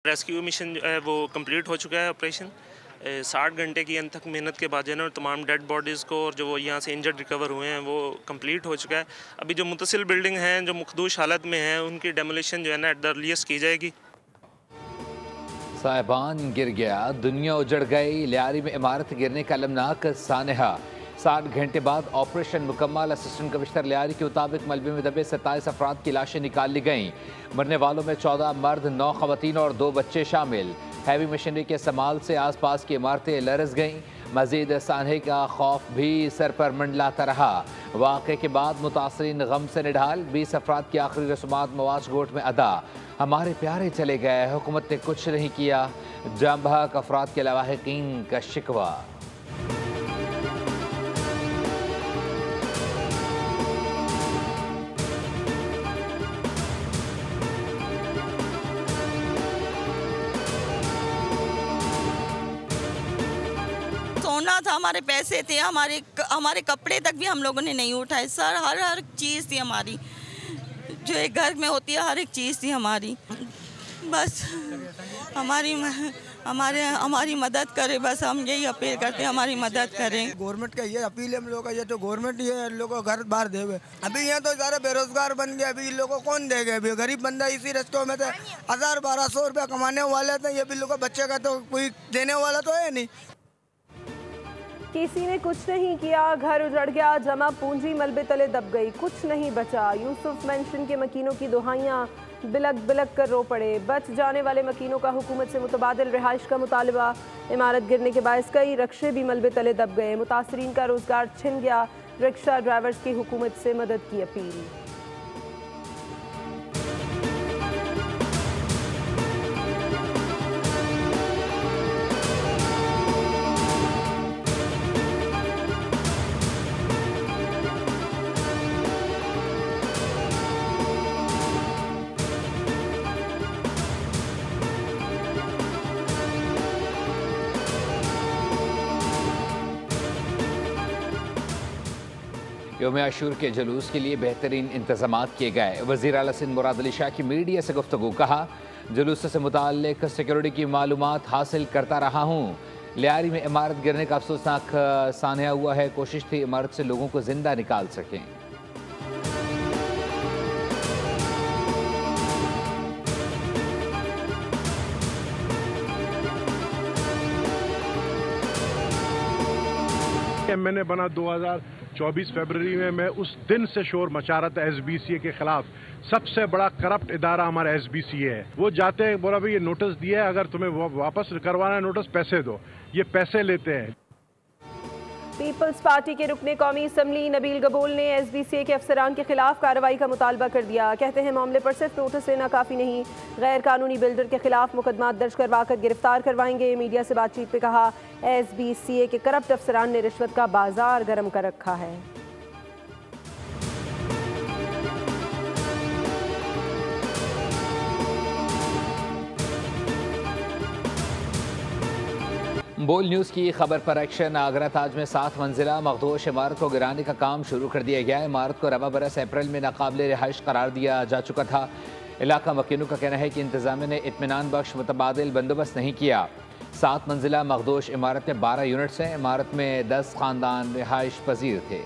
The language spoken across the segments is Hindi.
रेस्क्यू मिशन जो है वो कंप्लीट हो चुका है। ऑपरेशन 60 घंटे की अनथक मेहनत के बाद जो है ना तमाम डेड बॉडीज़ को और जो वो यहाँ से इंजर्ड रिकवर हुए हैं वो कंप्लीट हो चुका है। अभी जो मुतसिल बिल्डिंग हैं जो मखदूश हालत में हैं उनकी डेमोलिशन जो है ना एट द अर्लीस्ट की जाएगी। साहिबान गिर गया, दुनिया उजड़ गई। लियारी में इमारत गिरने का अलमनाक सानहा। 60 घंटे बाद ऑपरेशन मुकम्मल। असिस्टेंट कमिश्नर लियारी के मुताबिक मलबे में दबे 27 अफराद की लाशें निकाल ली गईं। मरने वालों में 14 मर्द, 9 खवातीन और 2 बच्चे शामिल। हैवी मशीनरी के इस्तेमाल से आसपास की इमारतें लरस गईं। मजीद सानहे का खौफ भी सर पर मंडलाता रहा। वाक़े के बाद मुतासरीन गम से निढाल। 20 अफराद की आखिरी रसूमात मवाज गोट में अदा। हमारे प्यारे चले गए, हुकूमत ने कुछ नहीं किया। जाम बहक अफराद के लवाहिकीन का शिकवा। सोना था, हमारे पैसे थे, हमारे कपड़े तक भी हम लोगों ने नहीं उठाए सर। हर चीज़ थी हमारी, जो एक घर में होती है, हर एक चीज़ थी हमारी। बस हमारी मदद करे, बस हम यही अपील करते हैं, हमारी मदद करें। गवर्नमेंट का ये अपील है हम लोग का, ये तो गवर्नमेंट ये लोगों को घर बाहर देवे। अभी यहाँ तो सारे बेरोजगार बन गए, अभी इन लोगों को कौन देगा? अभी गरीब बंदा इसी रस्तों में थे 1000-1200 रुपया कमाने वाले थे, ये भी लोगों बच्चे का तो कोई देने वाला तो है नहीं। किसी ने कुछ नहीं किया, घर उजड़ गया, जमा पूंजी मलबे तले दब गई, कुछ नहीं बचा। यूसुफ मेंशन के मकीनों की दुहाइयाँ बिलक बिलक कर रो पड़े। बच जाने वाले मकीनों का हुकूमत से मुतबादिल रिहाइश का मुतालबा। इमारत गिरने के बायस कई रक्शे भी मलबे तले दब गए। मुतासरीन का रोजगार छिन गया। रिक्शा ड्राइवर्स की हुकूमत से मदद की अपील। यौम आशूर के जुलूस के लिए बेहतरीन इंतजाम किए गए। वज़ीर आला सिंध मुराद अली शाह की मीडिया से गुफ्तगू। कहा, जुलूस से मुताल्लिक सिक्योरिटी की मालूमात हासिल करता रहा हूँ। लियारी में इमारत गिरने का अफसोसनाक सानहा हुआ है। कोशिश थी इमारत से लोगों को जिंदा निकाल सकें। मैंने बना 2024 फरवरी में, मैं उस दिन से शोर मचा रहा था SBCA के खिलाफ। सबसे बड़ा करप्ट इदारा हमारा SBCA है। वो जाते हैं, बोला भाई ये नोटिस दिया है, अगर तुम्हें वापस करवाना है नोटिस, पैसे दो। ये पैसे लेते हैं। पीपल्स पार्टी के रुकने कौमी असम्बली नबील गबूल ने SBCA के अफसरान के खिलाफ कार्रवाई का मुतालबा कर दिया। कहते हैं मामले पर सिर्फ नोटिस लेना काफ़ी नहीं, गैर कानूनी बिल्डर के खिलाफ मुकदमा दर्ज करवा कर गिरफ्तार करवाएंगे। मीडिया से बातचीत में कहा, SBCA के करप्ट अफसरान ने रिश्वत का बाजार गर्म कर रखा है। बोल न्यूज़ की खबर पर एक्शन। आगरा ताज में 7 मंजिला मखदूश इमारत को गिराने का काम शुरू कर दिया गया है। इमारत को रवा बरस अप्रैल में नाकाबिले रिहाइश करार दिया जा चुका था। इलाका मकीनों का कहना है कि इंतजामिया ने इत्मीनान बख्श मुतबादिल बंदोबस्त नहीं किया। 7 मंजिला मखदूश इमारत में 12 यूनिट्स हैं। इमारत में 10 खानदान रिहाइश पजीर थे।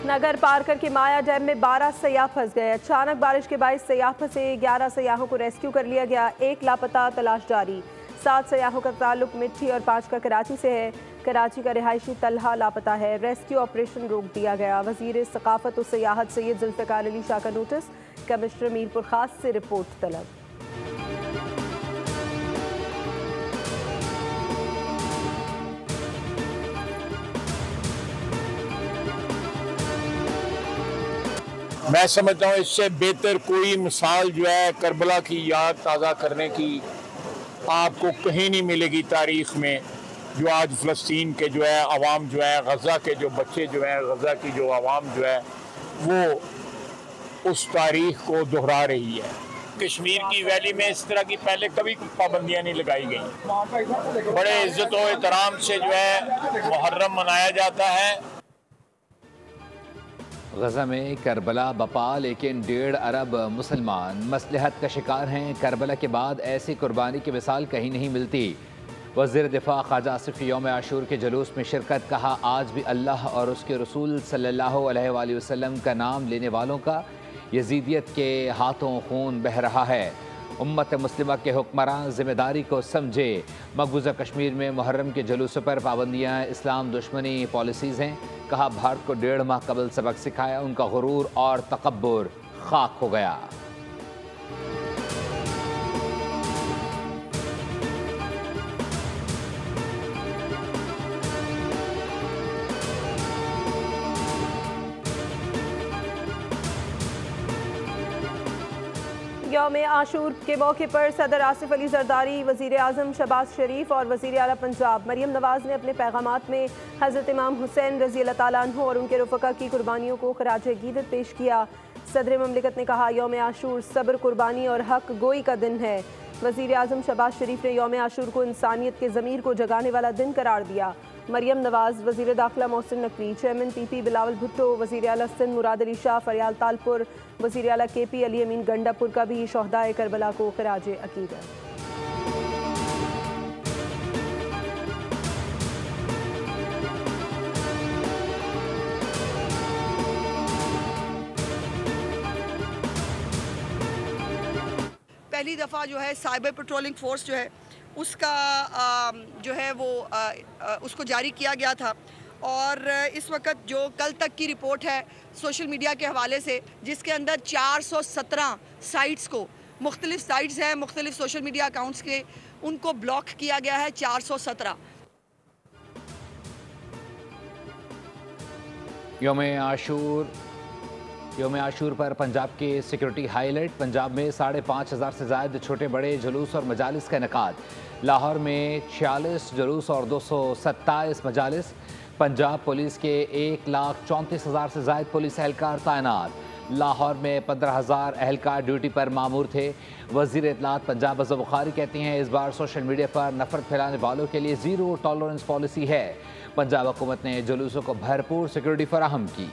नगर पार करके माया डैम में 12 सयाह फंस गए। अचानक बारिश के बायस सयाह फंसे। 11 सयाहों को रेस्क्यू कर लिया गया। 1 लापता, तलाश जारी। 7 सयाहों का ताल्लुक मिट्टी और 5 का कराची से है। कराची का रिहायशी तलहा लापता है। रेस्क्यू ऑपरेशन रोक दिया गया। वजीर सकाफत और सियाहत सैयद जुल्फ़िकार अली शाह का नोटिस। कमिश्नर मीरपुर खास से रिपोर्ट तलब। मैं समझता हूँ इससे बेहतर कोई मिसाल जो है करबला की याद ताज़ा करने की आपको कहीं नहीं मिलेगी तारीख़ में। जो आज फ़लस्तीन के जो है अवाम जो है, गज़ा के जो बच्चे जो हैं, गज़ा की जो अवाम जो है वो उस तारीख़ को दोहरा रही है। कश्मीर की वैली में इस तरह की पहले कभी पाबंदियां नहीं लगाई गई। बड़े इज्जत और एहतराम से जो है मुहर्रम मनाया जाता है। गज़ा में करबला बपा, लेकिन 1.5 अरब मुसलमान मसलहत का शिकार हैं। करबला के बाद ऐसी कुर्बानी की मिसाल कहीं नहीं मिलती। वज़ीर दिफा ख्वाजा आसिफ यौम आशूर के जुलूस में शिरकत, कहा आज भी अल्लाह और उसके रसूल सल्लल्लाहु अलैहि वसल्लम का नाम लेने वालों का यजीदियत के हाथों खून बह रहा है। उम्मत मुस्लिमा के हुक्मरान जिम्मेदारी को समझे। मकबूजा कश्मीर में मुहर्रम के जुलूसों पर पाबंदियाँ इस्लाम दुश्मनी पॉलिसीज़ हैं। कहा भारत को 1.5 माह कबल सबक सिखाया, उनका गुरूर और तकब्बुर खाक हो गया। यौम आशूर के मौके पर सदर आसिफ अली जरदारी, वज़ीर आज़म शहबाज शरीफ और वज़ीर आला पंजाब मरियम नवाज़ ने अपने पैगामात में हज़रत इमाम हुसैन रज़ी अल्लाह ताला अन्हु और उनके रफ़क़ा की कुर्बानियों को ख़राज अक़ीदत पेश किया। सदर ममलिकत ने कहा यौम आशूर सब्र, कुर्बानी और हक गोई का दिन है। वज़ीर आज़म शहबाज शरीफ ने यौम आशूर को इंसानियत के ज़मीर को जगाने वाला दिन करार दिया। मरियम नवाज़, वज़ीर दाखिला मोहसिन नकवी, चेयरमैन PP बिलावल भुट्टो, वज़ीर आला सिंध मुराद अली शाह फरियाल तालपुर, वज़ीर आला KP अली अमीन गंडापुर का भी शोहदाए करबला को ख़राज अक़ीदत। पहली दफ़ा जो है साइबर पेट्रोलिंग फोर्स जो है उसका जो है वो उसको जारी किया गया था। और इस वक्त जो कल तक की रिपोर्ट है सोशल मीडिया के हवाले से, जिसके अंदर 417 साइट्स को, मुख्तलिफ साइट्स हैं मुख्तलिफ सोशल मीडिया अकाउंट्स के, उनको ब्लॉक किया गया है 417। यौम आशूर पर पंजाब के सिक्योरिटी हाईलाइट। पंजाब में 5,500 से ज़ायद छोटे बड़े जुलूस और मजालिस का इनेकाद। लाहौर में 46 जुलूस और 227 मजालिस। पंजाब पुलिस के 1,34,000 से ज़ायद पुलिस एहलकार तैनात। लाहौर में 15,000 एहलकार ड्यूटी पर मामूर थे। वज़ीर इत्तलात पंजाब अज़ब बुखारी कहती हैं इस बार सोशल मीडिया पर नफरत फैलाने वालों के लिए ज़ीरो टॉलरेंस पॉलिसी है। पंजाब हुकूमत ने जुलूसों को भरपूर सिक्योरिटी फराहम की।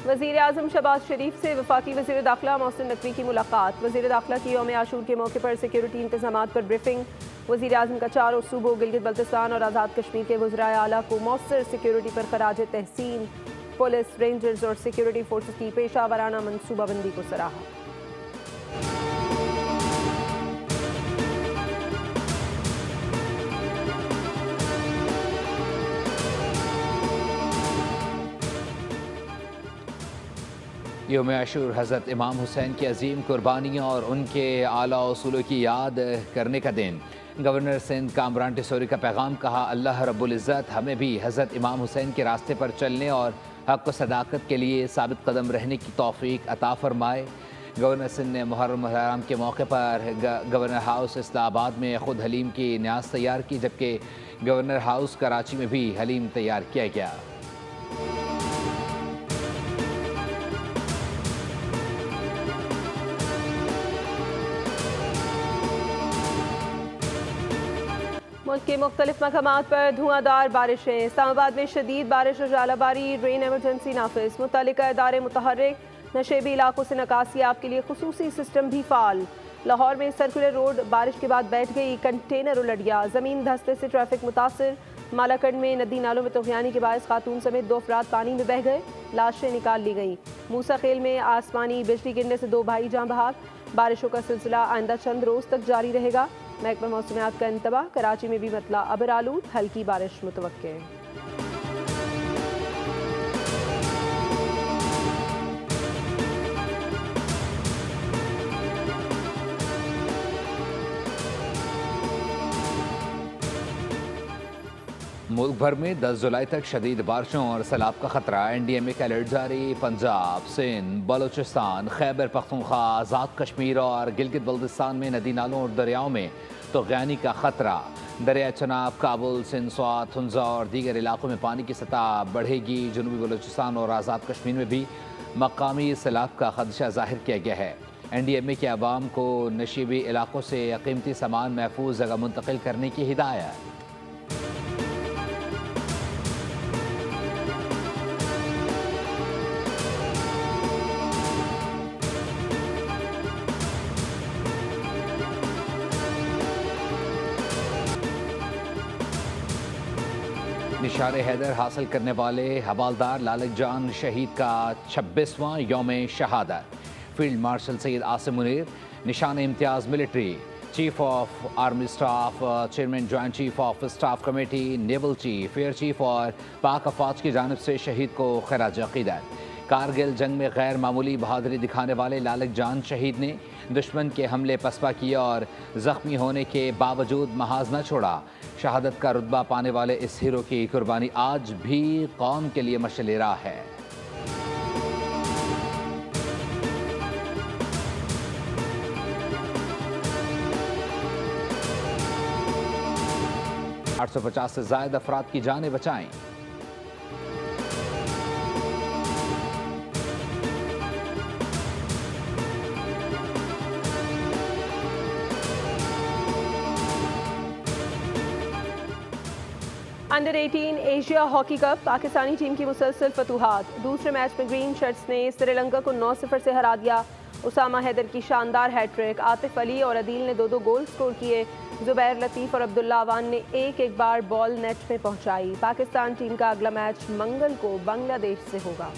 वज़ीर आज़म शहबाज शरीफ से वफाकी वज़ीर दाखिला मोहसिन नकवी की मुलाकात। वज़ीर दाखिला की यौम आशूर के मौके पर सिक्योरिटी इंतज़ामात पर ब्रीफिंग। वज़ीर आज़म का चारों सूबों गिलगित बल्तिस्तान और आज़ाद कश्मीर के वज़राए आला को मौसर सिक्योरिटी पर खराज तहसीन। पुलिस, रेंजर्स और सिक्योरिटी फोर्सेस की पेशा वाराना मनसूबाबंदी को सराहा। यौम आशूर हज़रत इमाम हुसैन की अजीम कुर्बानियों और उनके आला उसूलों की याद करने का दिन। गवर्नर सिंध कामरान टिसोरी का पैगाम, कहा अल्लाह रब्बुल इज़्ज़त हमें भी हज़रत इमाम हुसैन के रास्ते पर चलने और हक़ व सदाकत के लिए साबित कदम रहने की तौफ़ीक अता फ़रमाए। गवर्नर सिंध ने मुहर्रम हराम के मौके पर गवर्नर हाउस इस्लामाबाद में ख़ुद हलीम की न्याज़ तैयार की, जबकि गवर्नर हाउस कराची में भी हलीम तैयार किया गया। मुल्क के मुख्तलिफ मकामात पर धुआंधार बारिशें। इस्लामाबाद में शदीद बारिश और जालाबारी, रेन एमरजेंसी नाफिज। मुतल्लिका इदारे मुतहर्रिक, नशेबी इलाकों से निकासी आप के लिए खुसूसी सिस्टम भी फाल। लाहौर में सर्कुलर रोड बारिश के बाद बैठ गई, कंटेनर उलट गया। ज़मीन धंसने से ट्रैफिक मुतासर। मालाकंड में नदी नालों में तूफ़ानी के बायस खातून समेत 2 अफराद पानी में बह गए, लाशें निकाल ली गईं। मूसा खेल में आसमानी बिजली गिरने से 2 भाई जाँ बहक। बारिशों का सिलसिला आइंदा चंद रोज़ तक जारी रहेगा। महकमा मौसमियात का इंतबाह, कराची में भी मतला अबर आलूद, हल्की बारिश मुतवक्के। मुल्क भर में 10 जुलाई तक शदीद बारिशों और सैलाब का खतरा। NDMA का अलर्ट जारी। पंजाब, सिंध, बलोचिस्तान, खैबर पख्तूनख्वा, आज़ाद कश्मीर और गिलगित बल्तिस्तान में नदी नालों और दरियाओं में तगयानी का खतरा। दरिया चनाब, काबुल, सिंध, स्वात, हुंजा और दीगर इलाकों में पानी की सतह बढ़ेगी। जनूबी बलोचिस्तान और आज़ाद कश्मीर में भी मकामी सैलाब का खदशा जाहिर किया गया है। NDMA के अवाम को नशीबी इलाकों से कीमती सामान महफूज जगह मुंतकिल करने की हिदायत। निशान हैदर हासिल करने वाले हवालदार लालक जान शहीद का 26वां यौम शहादत। Field marshal Syed Asim Munir Nishan Imtiaz military, chief of army staff, chairman joint chief of staff committee, naval chief, air chief और पाक अफवाज की जानिब से शहीद को खराज अक़ीदत। कारगिल जंग में गैर मामूली बहादुरी दिखाने वाले लालक जान शहीद ने दुश्मन के हमले पसपा किया और ज़ख्मी होने के बावजूद महाज न छोड़ा। शहादत का रुतबा पाने वाले इस हीरो की कुर्बानी आज भी कौम के लिए मशाल राह है। आठ सौ 50 से ज़ायद अफराद की जानें बचाएं। Under 18 Asia hockey cup Pakistani team की मुसलसल फतूहात। दूसरे मैच में ग्रीन शर्ट्स ने श्रीलंका को 9-0 से हरा दिया। उसामा हैदर की शानदार हैट्रिक, आतिफ अली और अदील ने 2-2 गोल स्कोर किए। जुबैर लतीफ़ और अब्दुल्ला अवान ने एक बार बॉल नेट में पहुंचाई। पाकिस्तान टीम का अगला मैच मंगल को बांग्लादेश से होगा।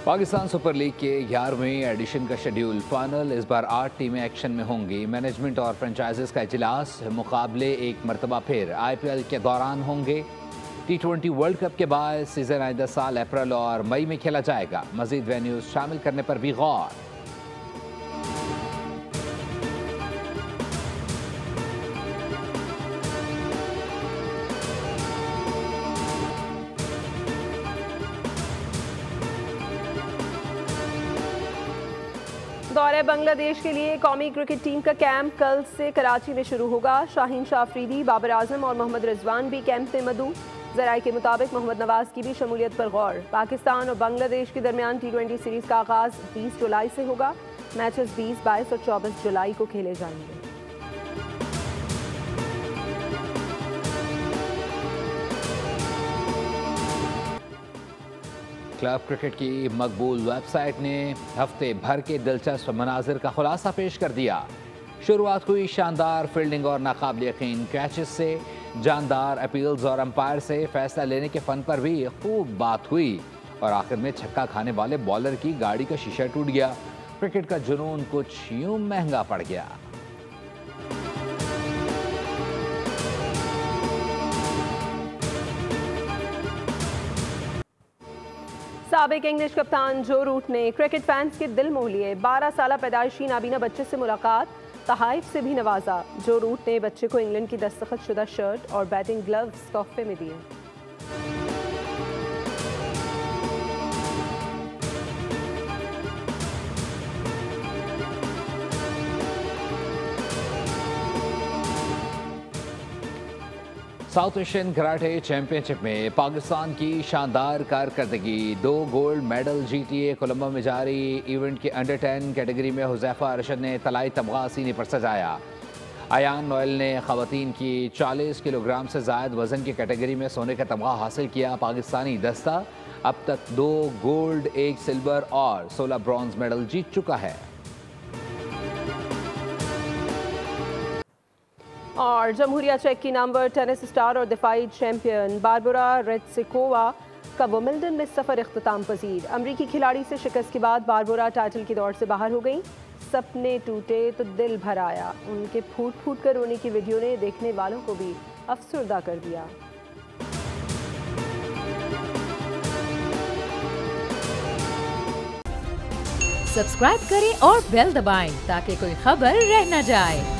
पाकिस्तान सुपर लीग के 11वें एडिशन का शेड्यूल फाइनल। इस बार 8 टीमें एक्शन में होंगी। मैनेजमेंट और फ्रेंचाइजीज का इजलास। मुकाबले एक मरतबा फिर IPL के दौरान होंगे। T20 वर्ल्ड कप के बाद सीजन आइंदा साल अप्रैल और मई में खेला जाएगा। मजीद वेन्यूज शामिल करने पर भी गौर। दौरे बांग्लादेश के लिए कौमी क्रिकेट टीम का कैंप कल से कराची में शुरू होगा। शाहीन शाह अफरीदी, बाबर आजम और मोहम्मद रिजवान भी कैंप में मदऊ। ज़राए के मुताबिक मोहम्मद नवाज की भी शमूलियत पर गौर। पाकिस्तान और बांग्लादेश के दरमियान T20 सीरीज़ का आगाज़ 20 जुलाई से होगा। मैचेस 20, 22 और 24 जुलाई को खेले जाएंगे। क्लब क्रिकेट की मकबूल वेबसाइट ने हफ्ते भर के दिलचस्प मनाजिर का खुलासा पेश कर दिया। शुरुआत हुई शानदार फील्डिंग और नाकाबिल यकीन कैचेस से। जानदार अपील्स और अंपायर से फैसला लेने के फन पर भी खूब बात हुई और आखिर में छक्का खाने वाले बॉलर की गाड़ी का शीशा टूट गया। क्रिकेट का जुनून कुछ यूं महंगा पड़ गया। साबिक इंग्लिश कप्तान जो रूट ने क्रिकेट फैंस के दिल मोह लिए। 12 साल पैदाइशी नाबीना बच्चे से मुलाकात, तहाइफ से भी नवाजा। जो रूट ने बच्चे को इंग्लैंड की दस्तखत शुदा शर्ट और बैटिंग ग्लव्स तोहफे में दिए। साउथ एशियन कराटे चैंपियनशिप में पाकिस्तान की शानदार कारकर्दगी। 2 गोल्ड मेडल GTA कोलंबो में जारी इवेंट के अंडर 10 कैटेगरी में हुज़ैफा अरशद ने तलाई तमगा सीने पर सजाया। अयान नोएल ने खवातीन की 40 किलोग्राम से ज़ायद वजन की कैटेगरी में सोने का तमगा हासिल किया। पाकिस्तानी दस्ता अब तक 2 गोल्ड, 1 सिल्वर और 16 ब्रॉन्ज मेडल जीत चुका है। और जमहूरिया चेक की नामवर टेनिस स्टार और दिफाई चैंपियन बारबरा रेत्सिकोवा का विंबलडन में सफ़र इख्तिताम पजीर। अमरीकी खिलाड़ी से शिकस्त के बाद बारबरा टाइटल की दौड़ से बाहर हो गई। सपने टूटे तो दिल भर आया। उनके फूट फूट कर रोने की वीडियो ने देखने वालों को भी अफसरदा कर दिया। सब्सक्राइब करें और बेल दबाएं ताकि कोई खबर रह न जाए।